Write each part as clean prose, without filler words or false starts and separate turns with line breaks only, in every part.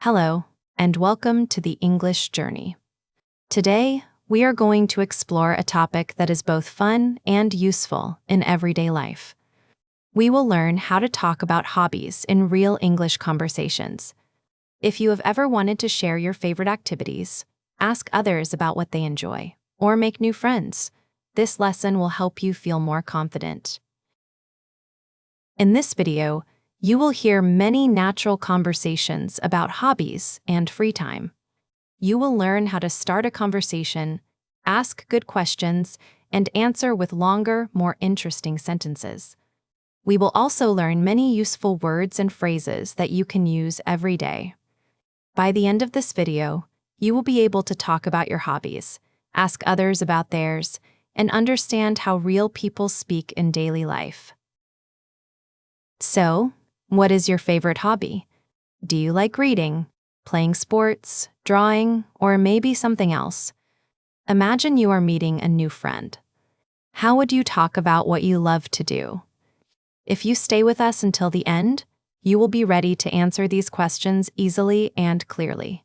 Hello, and welcome to the English Journey. Today, we are going to explore a topic that is both fun and useful in everyday life. We will learn how to talk about hobbies in real English conversations. If you have ever wanted to share your favorite activities, ask others about what they enjoy, or make new friends, this lesson will help you feel more confident. In this video, you will hear many natural conversations about hobbies and free time. You will learn how to start a conversation, ask good questions, and answer with longer, more interesting sentences. We will also learn many useful words and phrases that you can use every day. By the end of this video, you will be able to talk about your hobbies, ask others about theirs, and understand how real people speak in daily life. So, what is your favorite hobby? Do you like reading, playing sports, drawing, or maybe something else? Imagine you are meeting a new friend. How would you talk about what you love to do? If you stay with us until the end, you will be ready to answer these questions easily and clearly.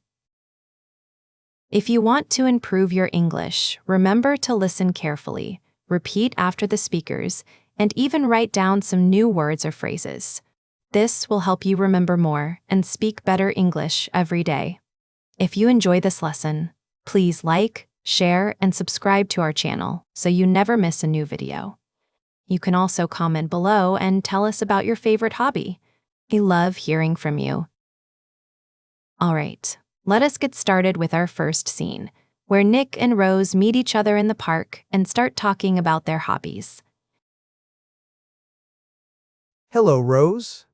If you want to improve your English, remember to listen carefully, repeat after the speakers, and even write down some new words or phrases. This will help you remember more and speak better English every day. If you enjoy this lesson, please like, share, and subscribe to our channel so you never miss a new video. You can also comment below and tell us about your favorite hobby. We love hearing from you. All right, let us get started with our first scene, where Nick and Rose meet each other in the park and start talking about their hobbies.
Hello, Rose.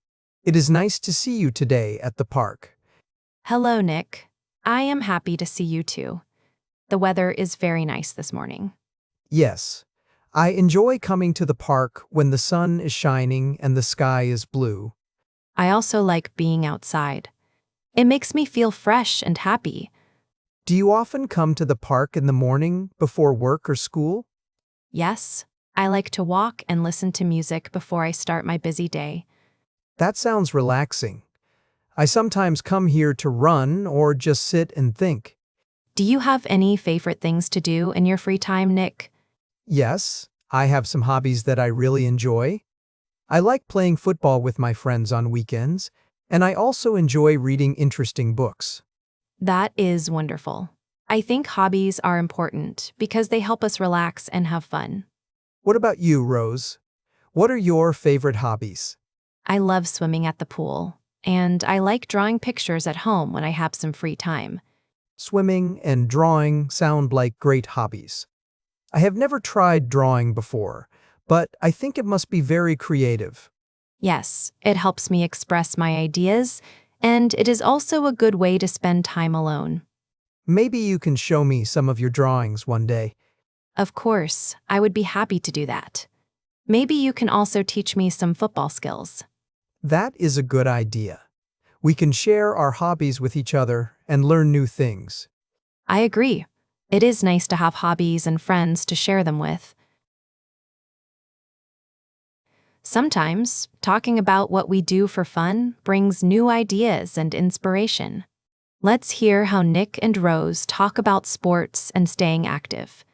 It is nice to see you today at the park.
Hello, Nick. I am happy to see you too. The weather is very nice this morning.
Yes, I enjoy coming to the park when the sun is shining and the sky is blue.
I also like being outside. It makes me feel fresh and happy.
Do you often come to the park in the morning before work or school?
Yes, I like to walk and listen to music before I start my busy day.
That sounds relaxing. I sometimes come here to run or just sit and think.
Do you have any favorite things to do in your free time, Nick?
Yes, I have some hobbies that I really enjoy. I like playing football with my friends on weekends, and I also enjoy reading interesting books.
That is wonderful. I think hobbies are important because they help us relax and have fun.
What about you, Rose? What are your favorite hobbies?
I love swimming at the pool, and I like drawing pictures at home when I have some free time.
Swimming and drawing sound like great hobbies. I have never tried drawing before, but I think it must be very creative.
Yes, it helps me express my ideas, and it is also a good way to spend time alone.
Maybe you can show me some of your drawings one day.
Of course, I would be happy to do that. Maybe you can also teach me some football skills.
That is a good idea. We can share our hobbies with each other and learn new things.
I agree. It is nice to have hobbies and friends to share them with. Sometimes, talking about what we do for fun brings new ideas and inspiration. Let's hear how Nick and Rose talk about sports and staying active.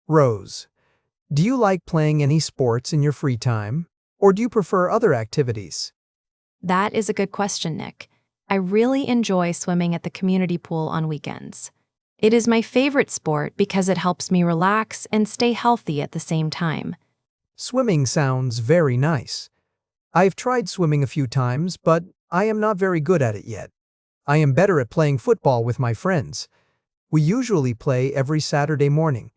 Rose, do you like playing any sports in your free time, or do you prefer other activities?
That is a good question, Nick. I really enjoy swimming at the community pool on weekends. It is my favorite sport because it helps me relax and stay healthy at the same time.
Swimming sounds very nice. I've tried swimming a few times, but I am not very good at it yet. I am better at playing football with my friends. We usually play every Saturday morning.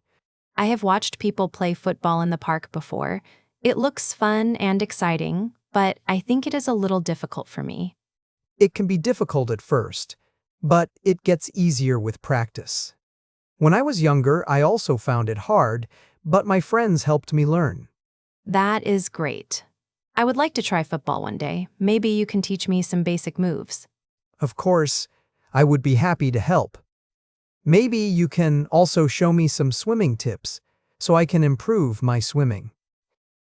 I have watched people play football in the park before. It looks fun and exciting, but I think it is a little difficult for me.
It can be difficult at first, but it gets easier with practice. When I was younger, I also found it hard, but my friends helped me learn.
That is great. I would like to try football one day. Maybe you can teach me some basic moves.
Of course, I would be happy to help. Maybe you can also show me some swimming tips so I can improve my swimming.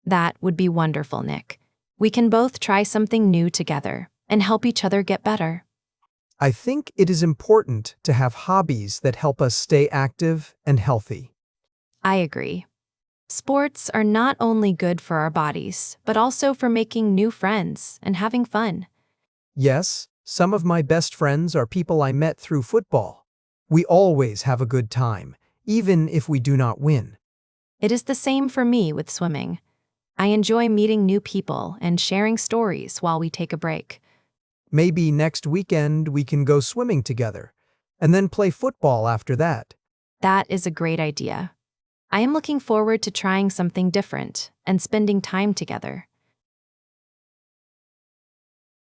That would be wonderful, Nick. We can both try something new together. and help each other get better.
I think it is important to have hobbies that help us stay active and healthy.
I agree. Sports are not only good for our bodies, but also for making new friends and having fun.
Yes, some of my best friends are people I met through football. We always have a good time, even if we do not win.
It is the same for me with swimming. I enjoy meeting new people and sharing stories while we take a break.
Maybe next weekend we can go swimming together, and then play football after that.
That is a great idea. I am looking forward to trying something different and spending time together.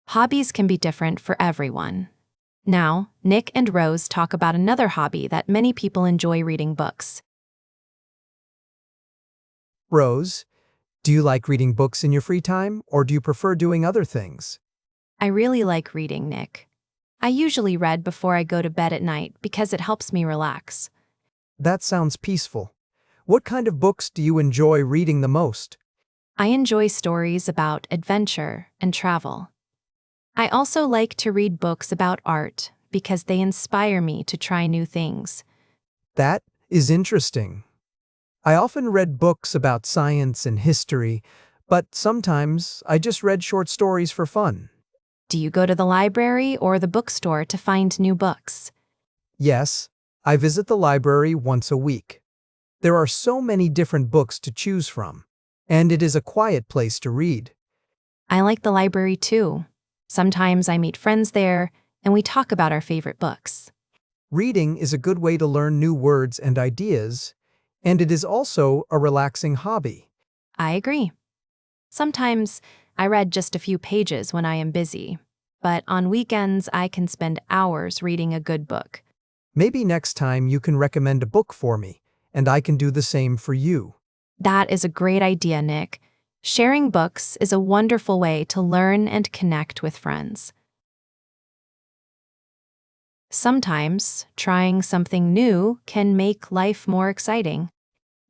Hobbies can be different for everyone. Now, Nick and Rose talk about another hobby that many people enjoy: reading books.
Rose, do you like reading books in your free time, or do you prefer doing other things?
I really like reading, Nick. I usually read before I go to bed at night because it helps me relax.
That sounds peaceful. What kind of books do you enjoy reading the most?
I enjoy stories about adventure and travel. I also like to read books about art because they inspire me to try new things.
That is interesting. I often read books about science and history, but sometimes I just read short stories for fun.
Do you go to the library or the bookstore to find new books?
Yes, I visit the library once a week. There are so many different books to choose from, and it is a quiet place to read.
I like the library too. Sometimes I meet friends there and we talk about our favorite books.
Reading is a good way to learn new words and ideas, and it is also a relaxing hobby.
I agree. Sometimes I read just a few pages when I am busy, but on weekends I can spend hours reading a good book.
Maybe next time you can recommend a book for me, and I can do the same for you.
That is a great idea, Nick. Sharing books is a wonderful way to learn and connect with friends. Sometimes, trying something new can make life more exciting.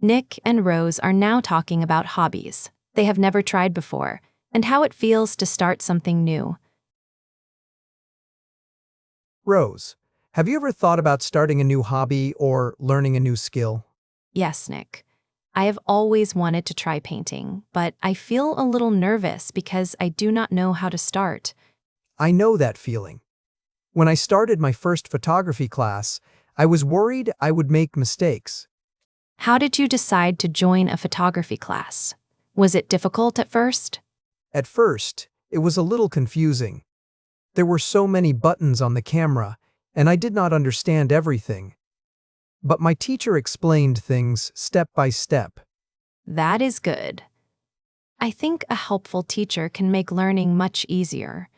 Nick and Rose are now talking about hobbies they have never tried before and how it feels to start something new.
Rose, have you ever thought about starting a new hobby or learning a new skill?
Yes, Nick. I have always wanted to try painting, but I feel a little nervous because I do not know how to start.
I know that feeling. When I started my first photography class, I was worried I would make mistakes.
How did you decide to join a photography class? Was it difficult at first?
At first, it was a little confusing. There were so many buttons on the camera, and I did not understand everything. But my teacher explained things step by step.
That is good. I think a helpful teacher can make learning much easier.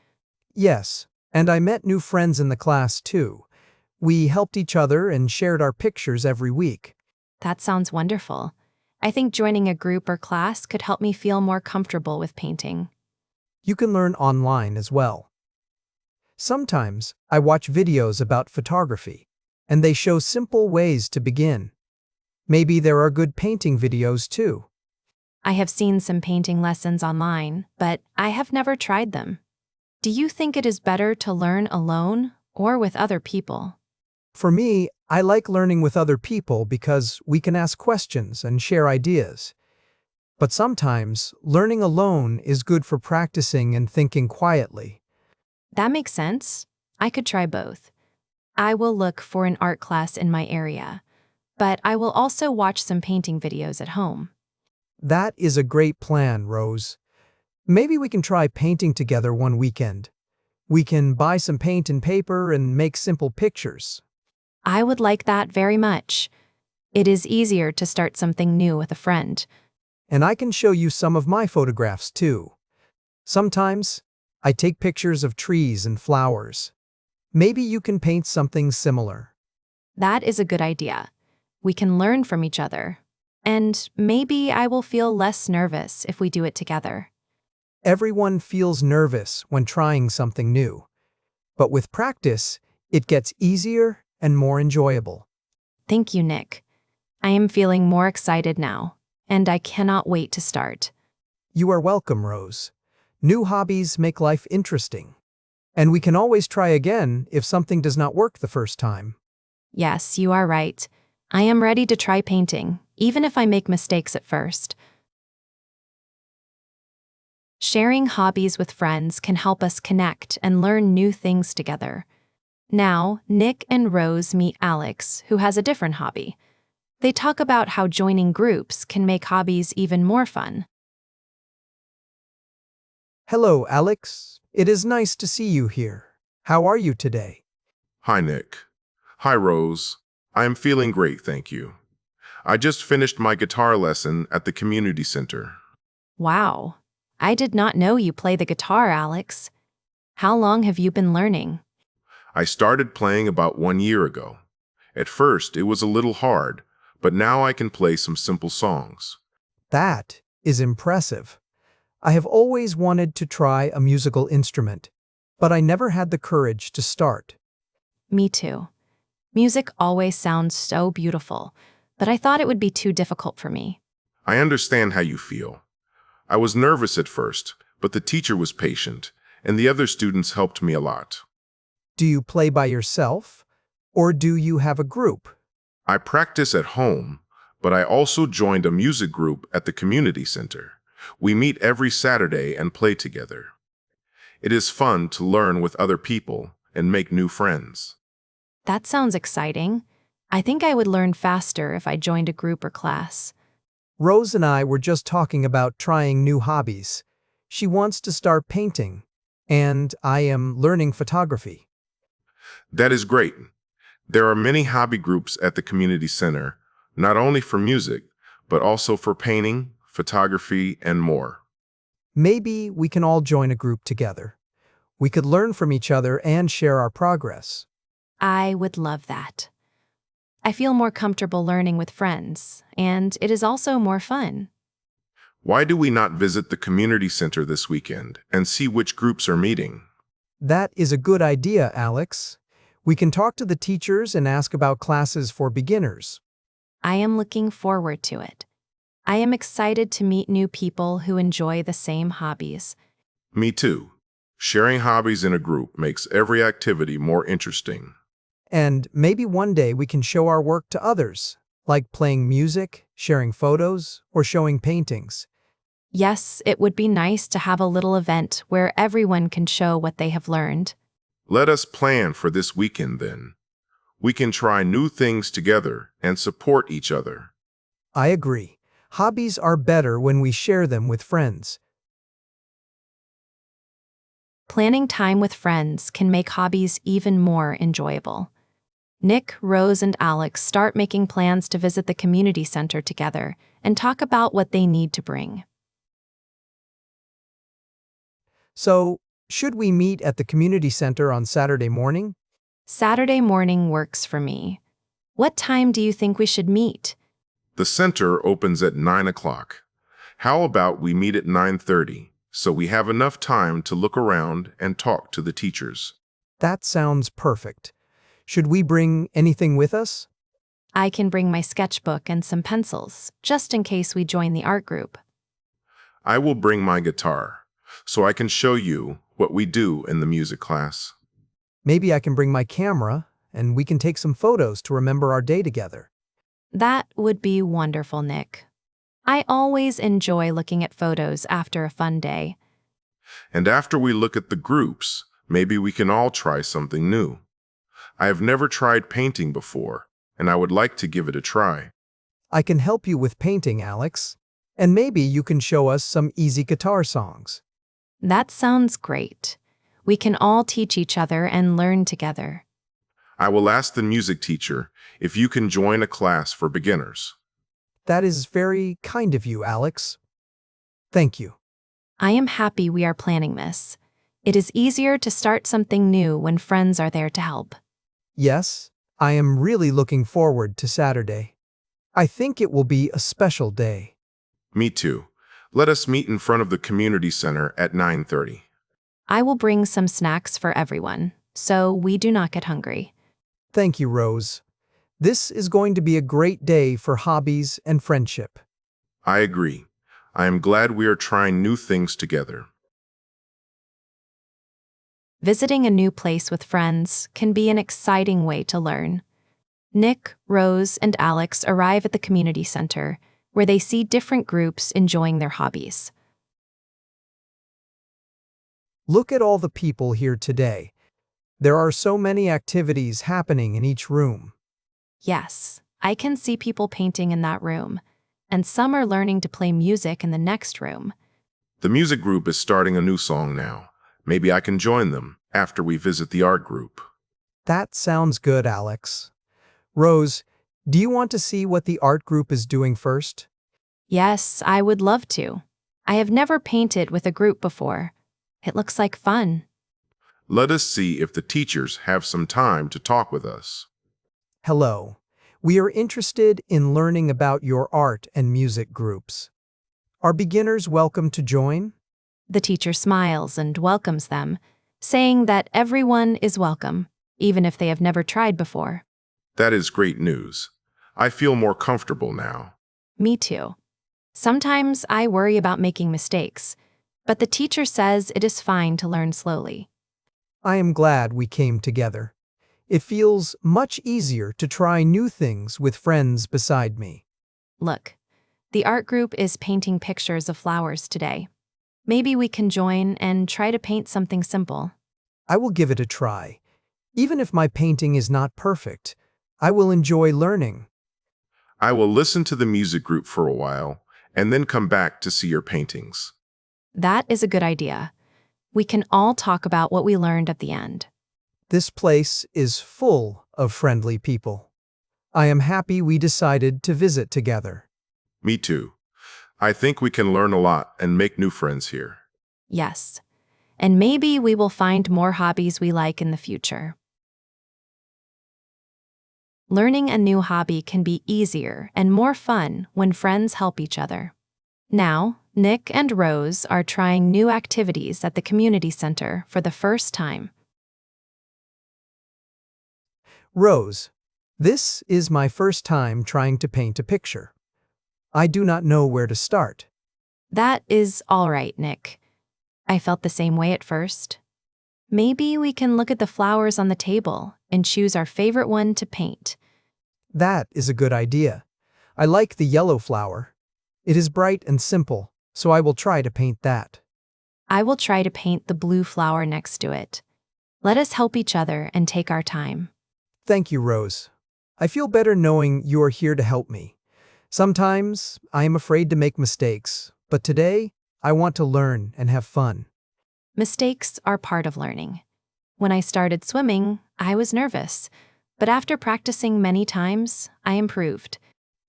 Yes, and I met new friends in the class too. We helped each other and shared our pictures every week.
That sounds wonderful. I think joining a group or class could help me feel more comfortable with painting.
You can learn online as well. Sometimes I watch videos about photography, and they show simple ways to begin. Maybe there are good painting videos too.
I have seen some painting lessons online, but I have never tried them. Do you think it is better to learn alone or with other people?
For me, I like learning with other people because we can ask questions and share ideas. But sometimes, learning alone is good for practicing and thinking quietly.
That makes sense. I could try both. I will look for an art class in my area, but I will also watch some painting videos at home.
That is a great plan, Rose. Maybe we can try painting together one weekend. We can buy some paint and paper and make simple pictures.
I would like that very much. It is easier to start something new with a friend.
And I can show you some of my photographs too. Sometimes, I take pictures of trees and flowers. Maybe you can paint something similar.
That is a good idea. We can learn from each other. And maybe I will feel less nervous if we do it together.
Everyone feels nervous when trying something new. But with practice, it gets easier and more enjoyable.
Thank you, Nick. I am feeling more excited now, and I cannot wait to start.
You are welcome, Rose. New hobbies make life interesting. And we can always try again if something does not work the first time.
Yes, you are right. I am ready to try painting, even if I make mistakes at first. Sharing hobbies with friends can help us connect and learn new things together. Now, Nick and Rose meet Alex, who has a different hobby. They talk about how joining groups can make hobbies even more fun.
Hello, Alex. It is nice to see you here. How are you today?
Hi, Nick. Hi, Rose. I am feeling great, thank you. I just finished my guitar lesson at the community center.
Wow, I did not know you play the guitar, Alex. How long have you been learning?
I started playing about 1 year ago. At first, it was a little hard, but now I can play some simple songs.
That is impressive. I have always wanted to try a musical instrument, but I never had the courage to start.
Me too. Music always sounds so beautiful, but I thought it would be too difficult for me.
I understand how you feel. I was nervous at first, but the teacher was patient, and the other students helped me a lot.
Do you play by yourself, or do you have a group?
I practice at home, but I also joined a music group at the community center. We meet every Saturday and play together. It is fun to learn with other people and make new friends.
That sounds exciting. I think I would learn faster if I joined a group or class.
Rose and I were just talking about trying new hobbies. She wants to start painting, and I am learning photography.
That is great. There are many hobby groups at the community center, not only for music, but also for painting, photography, and more.
Maybe we can all join a group together. We could learn from each other and share our progress.
I would love that. I feel more comfortable learning with friends, and it is also more fun.
Why do we not visit the community center this weekend and see which groups are meeting?
That is a good idea, Alex. We can talk to the teachers and ask about classes for beginners.
I am looking forward to it. I am excited to meet new people who enjoy the same hobbies.
Me too. Sharing hobbies in a group makes every activity more interesting.
And maybe one day we can show our work to others, like playing music, sharing photos, or showing paintings.
Yes, it would be nice to have a little event where everyone can show what they have learned.
Let us plan for this weekend then. We can try new things together and support each other.
I agree. Hobbies are better when we share them with friends.
Planning time with friends can make hobbies even more enjoyable. Nick, Rose, and Alex start making plans to visit the community center together and talk about what they need to bring.
So, should we meet at the community center on Saturday morning?
Saturday morning works for me. What time do you think we should meet?
The center opens at 9 o'clock. How about we meet at 9:30 so we have enough time to look around and talk to the teachers?
That sounds perfect. Should we bring anything with us?
I can bring my sketchbook and some pencils, just in case we join the art group.
I will bring my guitar so I can show you what we do in the music class.
Maybe I can bring my camera, and we can take some photos to remember our day together.
That would be wonderful, Nick. I always enjoy looking at photos after a fun day.
And after we look at the groups, maybe we can all try something new. I have never tried painting before, and I would like to give it a try.
I can help you with painting, Alex. And maybe you can show us some easy guitar songs.
That sounds great. We can all teach each other and learn together.
I will ask the music teacher if you can join a class for beginners.
That is very kind of you, Alex. Thank you.
I am happy we are planning this. It is easier to start something new when friends are there to help.
Yes, I am really looking forward to Saturday. I think it will be a special day.
Me too. Let us meet in front of the community center at 9:30.
I will bring some snacks for everyone, so we do not get hungry.
Thank you, Rose. This is going to be a great day for hobbies and friendship.
I agree. I am glad we are trying new things together.
Visiting a new place with friends can be an exciting way to learn. Nick, Rose, and Alex arrive at the community center, where they see different groups enjoying their hobbies.
Look at all the people here today. There are so many activities happening in each room.
Yes, I can see people painting in that room, and some are learning to play music in the next room.
The music group is starting a new song now. Maybe I can join them after we visit the art group.
That sounds good, Alex. Rose, do you want to see what the art group is doing first?
Yes, I would love to. I have never painted with a group before. It looks like fun.
Let us see if the teachers have some time to talk with us.
Hello. We are interested in learning about your art and music groups. Are beginners welcome to join?
The teacher smiles and welcomes them, saying that everyone is welcome, even if they have never tried before.
That is great news. I feel more comfortable now.
Me too. Sometimes I worry about making mistakes, but the teacher says it is fine to learn slowly.
I am glad we came together. It feels much easier to try new things with friends beside me.
Look, the art group is painting pictures of flowers today. Maybe we can join and try to paint something simple.
I will give it a try. Even if my painting is not perfect, I will enjoy learning.
I will listen to the music group for a while and then come back to see your paintings.
That is a good idea. We can all talk about what we learned at the end.
This place is full of friendly people. I am happy we decided to visit together.
Me too. I think we can learn a lot and make new friends here.
Yes, and maybe we will find more hobbies we like in the future. Learning a new hobby can be easier and more fun when friends help each other. Now, Nick and Rose are trying new activities at the community center for the first time.
Rose, this is my first time trying to paint a picture. I do not know where to start.
That is all right, Nick. I felt the same way at first. Maybe we can look at the flowers on the table and choose our favorite one to paint.
That is a good idea. I like the yellow flower. It is bright and simple, so I will try to paint that.
I will try to paint the blue flower next to it. Let us help each other and take our time.
Thank you, Rose. I feel better knowing you are here to help me. Sometimes I am afraid to make mistakes, but today I want to learn and have fun.
Mistakes are part of learning. When I started swimming, I was nervous, but after practicing many times, I improved.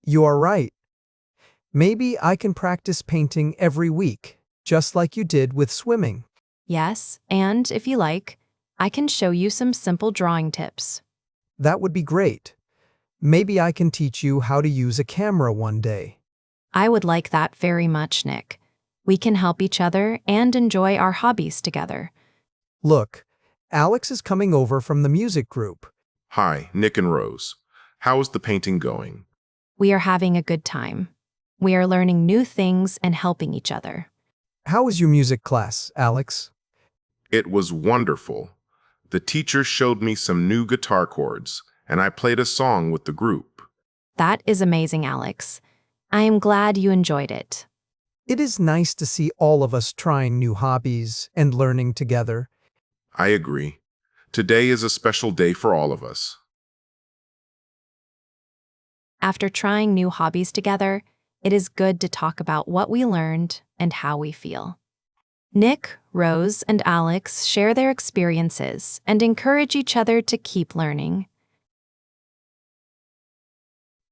You are right. Maybe I can practice painting every week, just like you did with swimming.
Yes, and if you like, I can show you some simple drawing tips.
That would be great. Maybe I can teach you how to use a camera one day.
I would like that very much, Nick. We can help each other and enjoy our hobbies together.
Look, Alex is coming over from the music group.
Hi, Nick and Rose. How is the painting going?
We are having a good time. We are learning new things and helping each other.
How was your music class, Alex?
It was wonderful. The teacher showed me some new guitar chords, and I played a song with the group.
That is amazing, Alex. I am glad you enjoyed it.
It is nice to see all of us trying new hobbies and learning together.
I agree. Today is a special day for all of us.
After trying new hobbies together, it is good to talk about what we learned and how we feel. Nick, Rose, and Alex share their experiences and encourage each other to keep learning.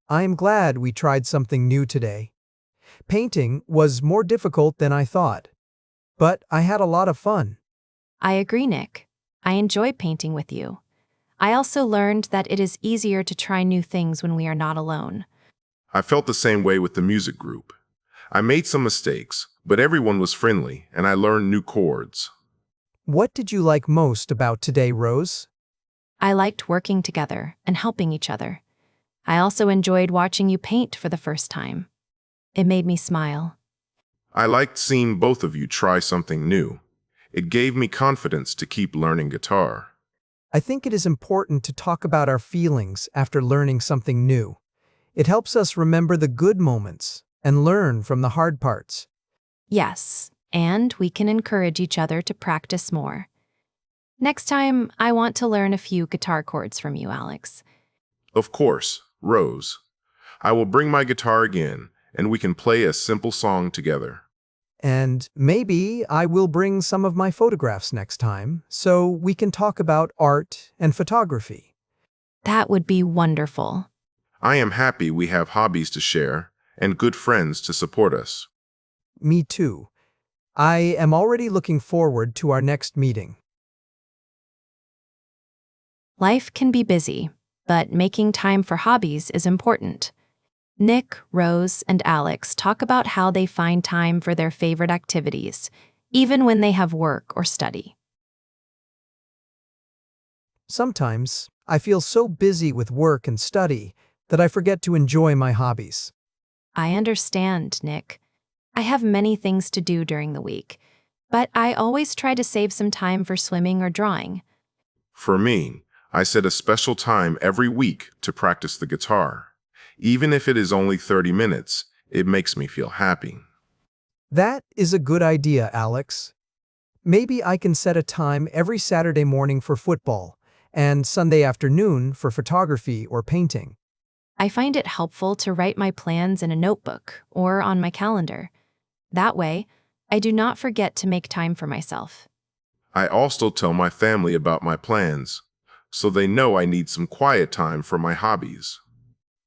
I am glad we tried something new today. Painting was more difficult than I thought, but I had a lot of fun.
I agree, Nick. I enjoy painting with you. I also learned that it is easier to try new things when we are not alone.
I felt the same way with the music group. I made some mistakes, but everyone was friendly, and I learned new chords.
What did you like most about today, Rose?
I liked working together and helping each other. I also enjoyed watching you paint for the first time. It made me smile.
I liked seeing both of you try something new. It gave me confidence to keep learning guitar.
I think it is important to talk about our feelings after learning something new. It helps us remember the good moments and learn from the hard parts.
Yes, and we can encourage each other to practice more. Next time, I want to learn a few guitar chords from you, Alex.
Of course, Rose. I will bring my guitar again, and we can play a simple song together.
And maybe I will bring some of my photographs next time so we can talk about art and photography.
That would be wonderful.
I am happy we have hobbies to share and good friends to support us.
Me too. I am already looking forward to our next meeting.
Life can be busy, but making time for hobbies is important. Nick, Rose, and Alex talk about how they find time for their favorite activities, even when they have work or study.
Sometimes I feel so busy with work and study that I forget to enjoy my hobbies.
I understand, Nick. I have many things to do during the week, but I always try to save some time for swimming or drawing.
For me, I set a special time every week to practice the guitar. Even if it is only 30 minutes, it makes me feel happy.
That is a good idea, Alex. Maybe I can set a time every Saturday morning for football and Sunday afternoon for photography or painting.
I find it helpful to write my plans in a notebook or on my calendar. That way, I do not forget to make time for myself.
I also tell my family about my plans, so they know I need some quiet time for my hobbies.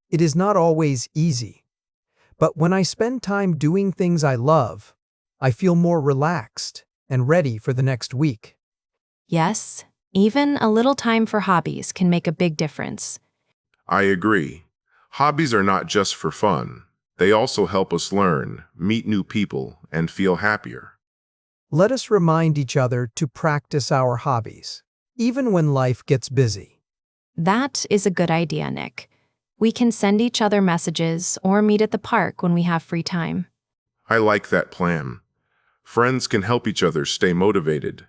It is not always easy, but when I spend time doing things I love, I feel more relaxed and ready for the next week.
Yes, even a little time for hobbies can make a big difference.
I agree. Hobbies are not just for fun. They also help us learn, meet new people, and feel happier.
Let us remind each other to practice our hobbies, even when life gets busy.
That is a good idea, Nick. We can send each other messages or meet at the park when we have free time.
I like that plan. Friends can help each other stay motivated.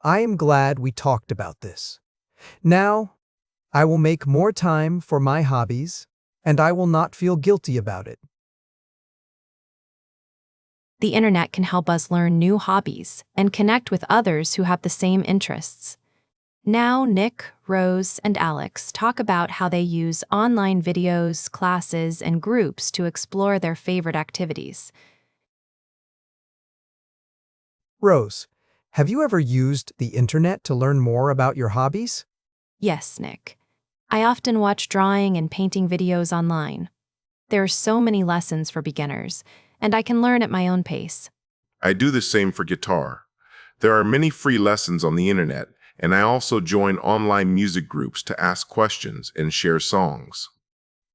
I am glad we talked about this. Now, I will make more time for my hobbies, and I will not feel guilty about it.
The internet can help us learn new hobbies and connect with others who have the same interests. Now, Nick, Rose, and Alex talk about how they use online videos, classes, and groups to explore their favorite activities.
Rose, have you ever used the internet to learn more about your hobbies?
Yes, Nick. I often watch drawing and painting videos online. There are so many lessons for beginners, and I can learn at my own pace.
I do the same for guitar. There are many free lessons on the internet, and I also join online music groups to ask questions and share songs.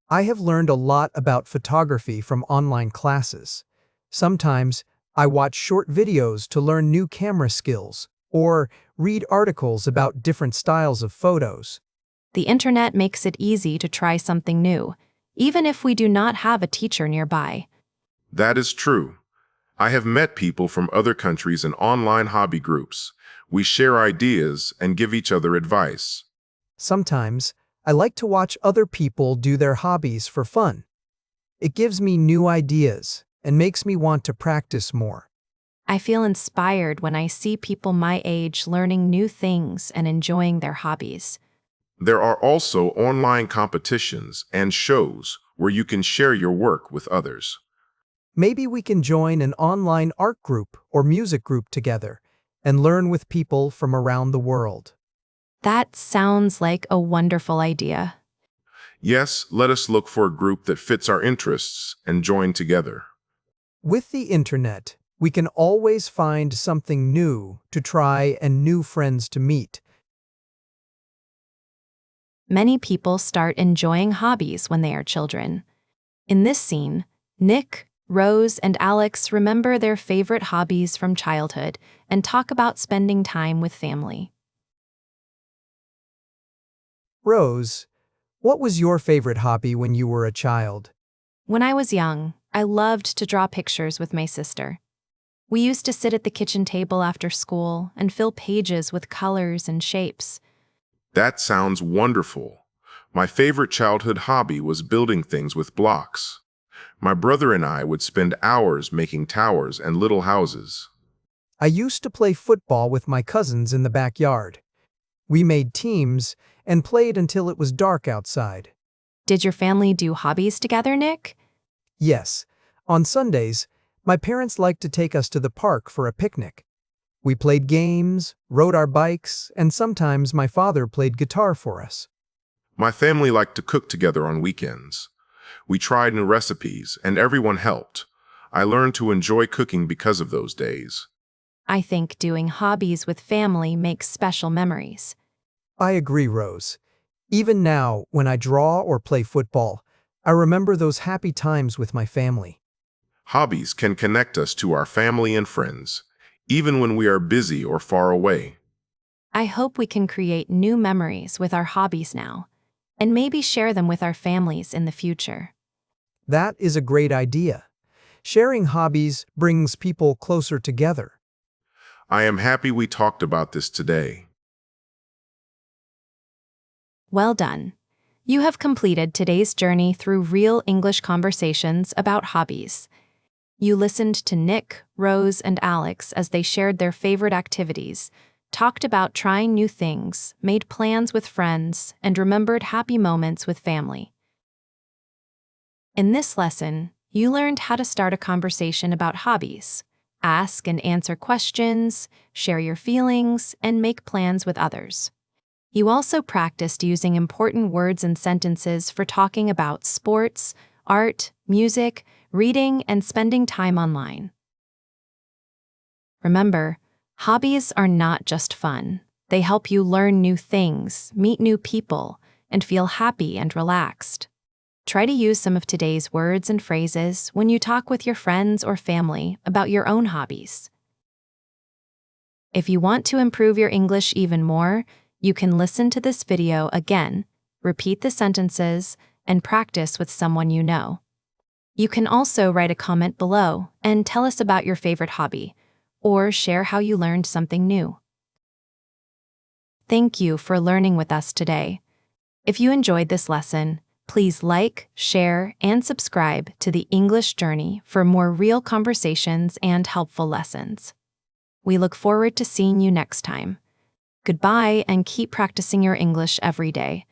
I have learned a lot about photography from online classes. Sometimes I watch short videos to learn new camera skills or read articles about different styles of photos.
The internet makes it easy to try something new, even if we do not have a teacher nearby.
That is true. I have met people from other countries in online hobby groups. We share ideas and give each other advice.
Sometimes I like to watch other people do their hobbies for fun. It gives me new ideas and makes me want to practice more.
I feel inspired when I see people my age learning new things and enjoying their hobbies.
There are also online competitions and shows where you can share your work with others.
Maybe we can join an online art group or music group together and learn with people from around the world.
That sounds like a wonderful idea.
Yes, let us look for a group that fits our interests and join together.
With the internet, we can always find something new to try and new friends to meet.
Many people start enjoying hobbies when they are children. In this scene, Nick, Rose, and Alex remember their favorite hobbies from childhood and talk about spending time with family.
Rose, what was your favorite hobby when you were a child?
When I was young, I loved to draw pictures with my sister. We used to sit at the kitchen table after school and fill pages with colors and shapes.
That sounds wonderful. My favorite childhood hobby was building things with blocks. My brother and I would spend hours making towers and little houses.
I used to play football with my cousins in the backyard. We made teams and played until it was dark outside.
Did your family do hobbies together, Nick?
Yes, on Sundays, my parents liked to take us to the park for a picnic. We played games, rode our bikes, and sometimes my father played guitar for us.
My family liked to cook together on weekends. We tried new recipes, and everyone helped. I learned to enjoy cooking because of those days.
I think doing hobbies with family makes special memories.
I agree, Rose. Even now, when I draw or play football, I remember those happy times with my family.
Hobbies can connect us to our family and friends, even when we are busy or far away.
I hope we can create new memories with our hobbies now, and maybe share them with our families in the future.
That is a great idea. Sharing hobbies brings people closer together.
I am happy we talked about this today.
Well done. You have completed today's journey through real English conversations about hobbies. You listened to Nick, Rose, and Alex as they shared their favorite activities, talked about trying new things, made plans with friends, and remembered happy moments with family. In this lesson, you learned how to start a conversation about hobbies, ask and answer questions, share your feelings, and make plans with others. You also practiced using important words and sentences for talking about sports, art, music, reading, and spending time online. Remember, hobbies are not just fun. They help you learn new things, meet new people, and feel happy and relaxed. Try to use some of today's words and phrases when you talk with your friends or family about your own hobbies. If you want to improve your English even more, you can listen to this video again, repeat the sentences, and practice with someone you know. You can also write a comment below and tell us about your favorite hobby, or share how you learned something new. Thank you for learning with us today. If you enjoyed this lesson, please like, share, and subscribe to the English Journey for more real conversations and helpful lessons. We look forward to seeing you next time. Goodbye, and keep practicing your English every day.